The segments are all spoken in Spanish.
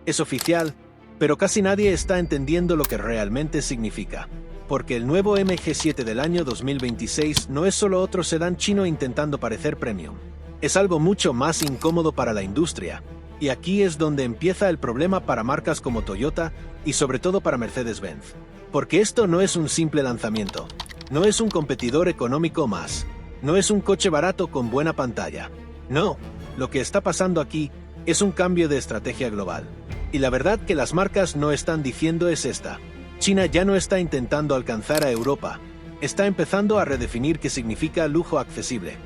Es oficial, pero casi nadie está entendiendo lo que realmente significa. Porque el nuevo MG7 del año 2026 no es solo otro sedán chino intentando parecer premium. Es algo mucho más incómodo para la industria. Y aquí es donde empieza el problema para marcas como Toyota y sobre todo para Mercedes-Benz. Porque esto no es un simple lanzamiento. No es un competidor económico más. No es un coche barato con buena pantalla. No, lo que está pasando aquí es un cambio de estrategia global. Y la verdad que las marcas no están diciendo es esta. China ya no está intentando alcanzar a Europa. Está empezando a redefinir qué significa lujo accesible.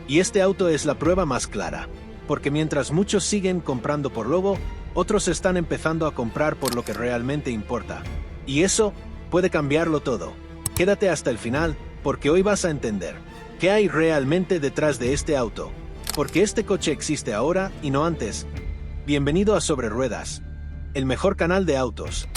Y este auto es la prueba más clara. Porque mientras muchos siguen comprando por logo, otros están empezando a comprar por lo que realmente importa. Y eso puede cambiarlo todo. Quédate hasta el final, porque hoy vas a entender qué hay realmente detrás de este auto. Porque este coche existe ahora y no antes. Bienvenido a Sobre Ruedas, el mejor canal de autos.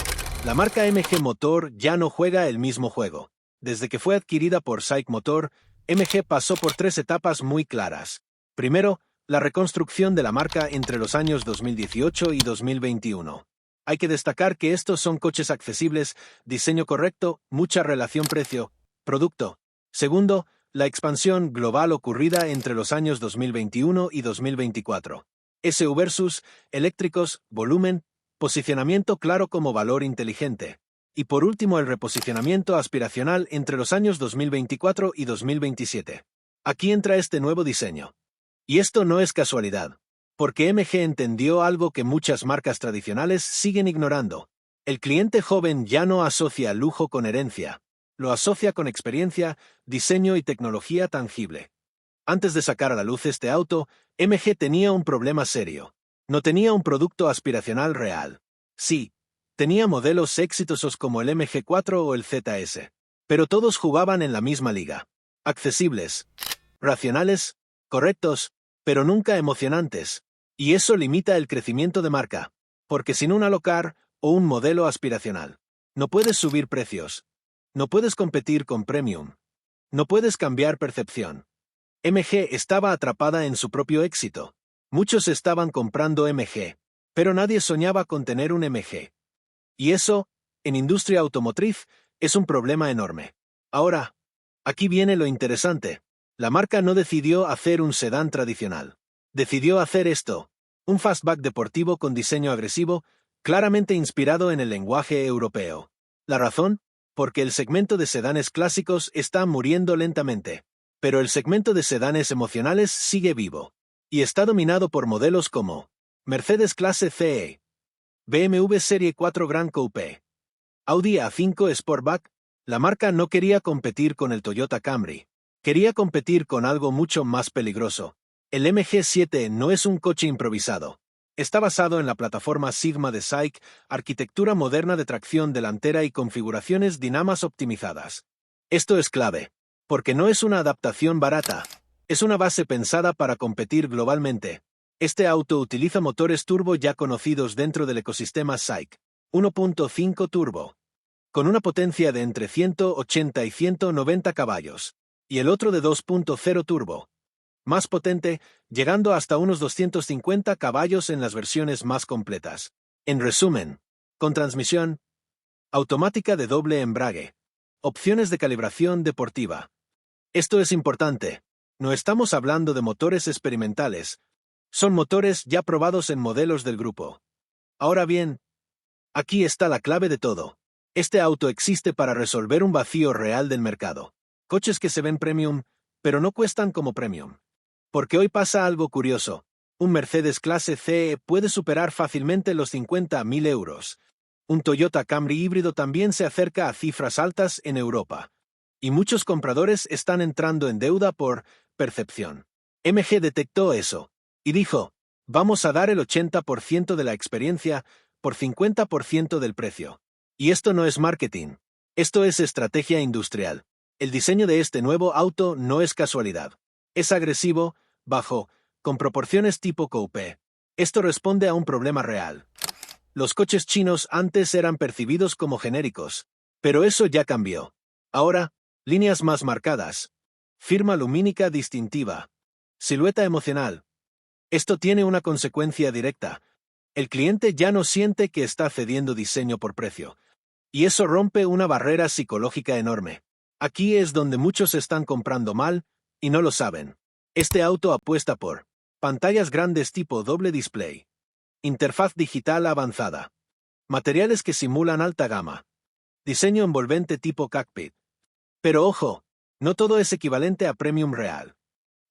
La marca MG Motor ya no juega el mismo juego. Desde que fue adquirida por SAIC Motor, MG pasó por 3 etapas muy claras. Primero, la reconstrucción de la marca entre los años 2018 y 2021. Hay que destacar que estos son coches accesibles, diseño correcto, mucha relación precio-producto. Segundo, la expansión global ocurrida entre los años 2021 y 2024. SUV versus eléctricos, volumen, posicionamiento claro como valor inteligente. Y por último el reposicionamiento aspiracional entre los años 2024 y 2027. Aquí entra este nuevo diseño. Y esto no es casualidad, porque MG entendió algo que muchas marcas tradicionales siguen ignorando. El cliente joven ya no asocia lujo con herencia, lo asocia con experiencia, diseño y tecnología tangible. Antes de sacar a la luz este auto, MG tenía un problema serio. No tenía un producto aspiracional real. Sí, tenía modelos exitosos como el MG4 o el ZS. Pero todos jugaban en la misma liga. Accesibles, racionales, correctos, pero nunca emocionantes. Y eso limita el crecimiento de marca. Porque sin un Alocar o un modelo aspiracional, no puedes subir precios. No puedes competir con Premium. No puedes cambiar percepción. MG estaba atrapada en su propio éxito. Muchos estaban comprando MG, pero nadie soñaba con tener un MG. Y eso, en industria automotriz, es un problema enorme. Ahora, aquí viene lo interesante. La marca no decidió hacer un sedán tradicional. Decidió hacer esto, un fastback deportivo con diseño agresivo, claramente inspirado en el lenguaje europeo. ¿La razón? Porque el segmento de sedanes clásicos está muriendo lentamente. Pero el segmento de sedanes emocionales sigue vivo. Y está dominado por modelos como Mercedes Clase CE, BMW Serie 4 Grand Coupe, Audi A5 Sportback. La marca no quería competir con el Toyota Camry. Quería competir con algo mucho más peligroso. El MG7 no es un coche improvisado. Está basado en la plataforma Sigma de SAIC, arquitectura moderna de tracción delantera y configuraciones dinámicas optimizadas. Esto es clave, porque no es una adaptación barata. Es una base pensada para competir globalmente. Este auto utiliza motores turbo ya conocidos dentro del ecosistema SAIC. 1.5 turbo, con una potencia de entre 180 y 190 caballos, y el otro de 2.0 turbo, más potente, llegando hasta unos 250 caballos en las versiones más completas. En resumen, con transmisión automática de doble embrague, opciones de calibración deportiva. Esto es importante. No estamos hablando de motores experimentales. Son motores ya probados en modelos del grupo. Ahora bien, aquí está la clave de todo. Este auto existe para resolver un vacío real del mercado. Coches que se ven premium, pero no cuestan como premium. Porque hoy pasa algo curioso. Un Mercedes Clase CE puede superar fácilmente los 50.000 euros. Un Toyota Camry híbrido también se acerca a cifras altas en Europa. Y muchos compradores están entrando en deuda por percepción. MG detectó eso. Y dijo, vamos a dar el 80% de la experiencia por 50% del precio. Y esto no es marketing. Esto es estrategia industrial. El diseño de este nuevo auto no es casualidad. Es agresivo, bajo, con proporciones tipo coupe. Esto responde a un problema real. Los coches chinos antes eran percibidos como genéricos, pero eso ya cambió. Ahora, líneas más marcadas, firma lumínica distintiva, silueta emocional. Esto tiene una consecuencia directa. El cliente ya no siente que está cediendo diseño por precio. Y eso rompe una barrera psicológica enorme. Aquí es donde muchos están comprando mal, y no lo saben. Este auto apuesta por pantallas grandes tipo doble display, interfaz digital avanzada, materiales que simulan alta gama, diseño envolvente tipo cockpit. Pero ojo, no todo es equivalente a premium real.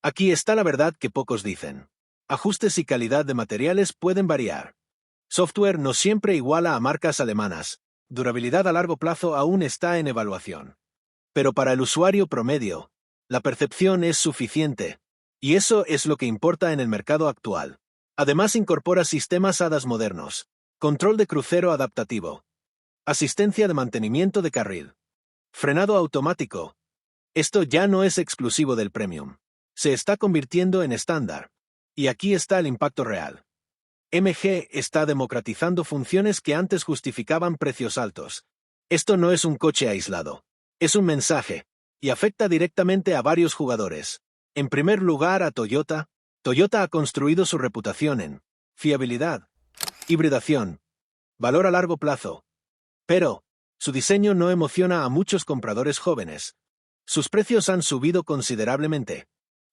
Aquí está la verdad que pocos dicen. Ajustes y calidad de materiales pueden variar. Software no siempre iguala a marcas alemanas. Durabilidad a largo plazo aún está en evaluación. Pero para el usuario promedio, la percepción es suficiente. Y eso es lo que importa en el mercado actual. Además incorpora sistemas HADAS modernos, control de crucero adaptativo, asistencia de mantenimiento de carril, frenado automático. Esto ya no es exclusivo del Premium. Se está convirtiendo en estándar. Y aquí está el impacto real. MG está democratizando funciones que antes justificaban precios altos. Esto no es un coche aislado. Es un mensaje, y afecta directamente a varios jugadores. En primer lugar a Toyota. Toyota ha construido su reputación en fiabilidad, hibridación, valor a largo plazo. Pero, su diseño no emociona a muchos compradores jóvenes. Sus precios han subido considerablemente.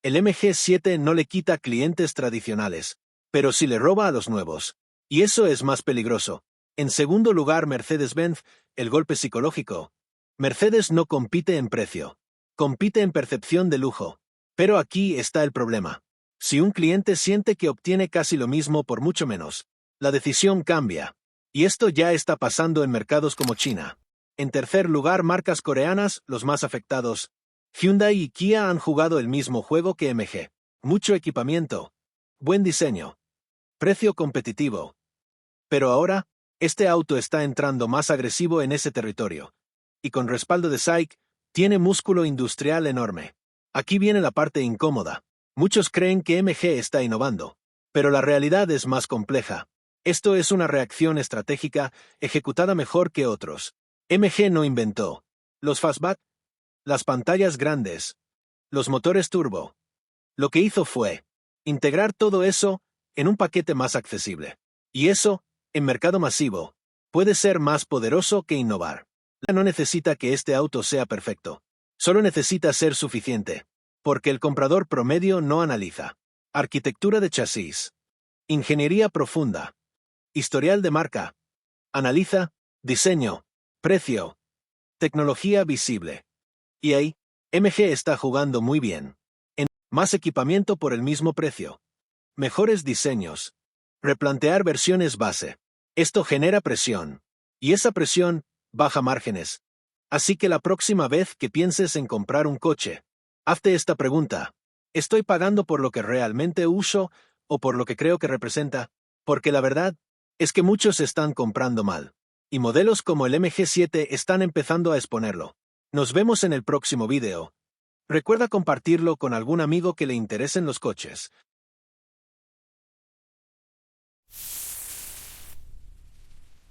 El MG7 no le quita clientes tradicionales, pero sí le roba a los nuevos. Y eso es más peligroso. En segundo lugar, Mercedes-Benz, el golpe psicológico. Mercedes no compite en precio. Compite en percepción de lujo. Pero aquí está el problema. Si un cliente siente que obtiene casi lo mismo por mucho menos, la decisión cambia. Y esto ya está pasando en mercados como China. En tercer lugar, marcas coreanas, los más afectados. Hyundai y Kia han jugado el mismo juego que MG. Mucho equipamiento. Buen diseño. Precio competitivo. Pero ahora, este auto está entrando más agresivo en ese territorio. Y con respaldo de SAIC, tiene músculo industrial enorme. Aquí viene la parte incómoda. Muchos creen que MG está innovando. Pero la realidad es más compleja. Esto es una reacción estratégica ejecutada mejor que otros. MG no inventó los fastback, las pantallas grandes, los motores turbo. Lo que hizo fue integrar todo eso en un paquete más accesible. Y eso, en mercado masivo, puede ser más poderoso que innovar. No necesita que este auto sea perfecto. Solo necesita ser suficiente. Porque el comprador promedio no analiza arquitectura de chasis, ingeniería profunda, historial de marca. Analiza diseño, precio, tecnología visible. Y ahí, MG está jugando muy bien. En más equipamiento por el mismo precio. Mejores diseños. Replantear versiones base. Esto genera presión. Y esa presión baja márgenes. Así que la próxima vez que pienses en comprar un coche, hazte esta pregunta. ¿Estoy pagando por lo que realmente uso o por lo que creo que representa? Porque la verdad es que muchos están comprando mal. Y modelos como el MG7 están empezando a exponerlo. Nos vemos en el próximo video. Recuerda compartirlo con algún amigo que le interesen los coches.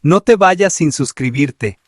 No te vayas sin suscribirte.